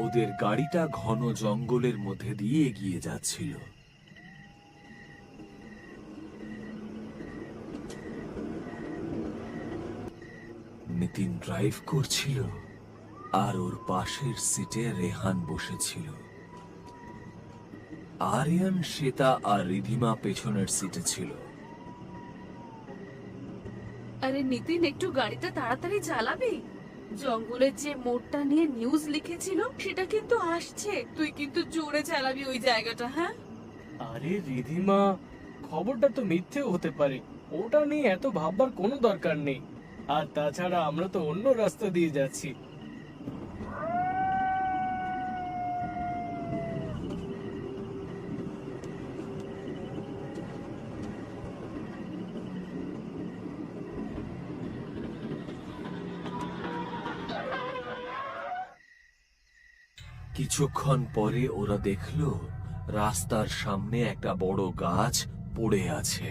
ওদের গাড়িটা ঘন জঙ্গলের মধ্যে দিয়ে এগিয়ে যাচ্ছিল। নিতিন ড্রাইভ করছিল, আর ওর পাশের সিটে রেহান বসেছিল। আরিয়ান, শ্বেতা আর রিধিমা পেছনের সিটে ছিল। আরে নিতিন, একটু গাড়িটা তাড়াতাড়ি চালাবি। জঙ্গলের যে মোড়টা নিয়ে নিউজ লিখেছিল সেটা কিন্তু আসছে, তুই কিন্তু জোরে চালাবি ওই জায়গাটা। হ্যাঁ আরে রিধিমা, খবরটা তো মিথ্যেও হতে পারে, ওটা নিয়ে এত ভাববার কোনো দরকার নেই। আর তাছাড়া আমরা তো অন্য রাস্তা দিয়ে যাচ্ছি। কিছুক্ষণ পরে ওরা দেখলো রাস্তার সামনে একটা বড় গাছ পড়ে আছে।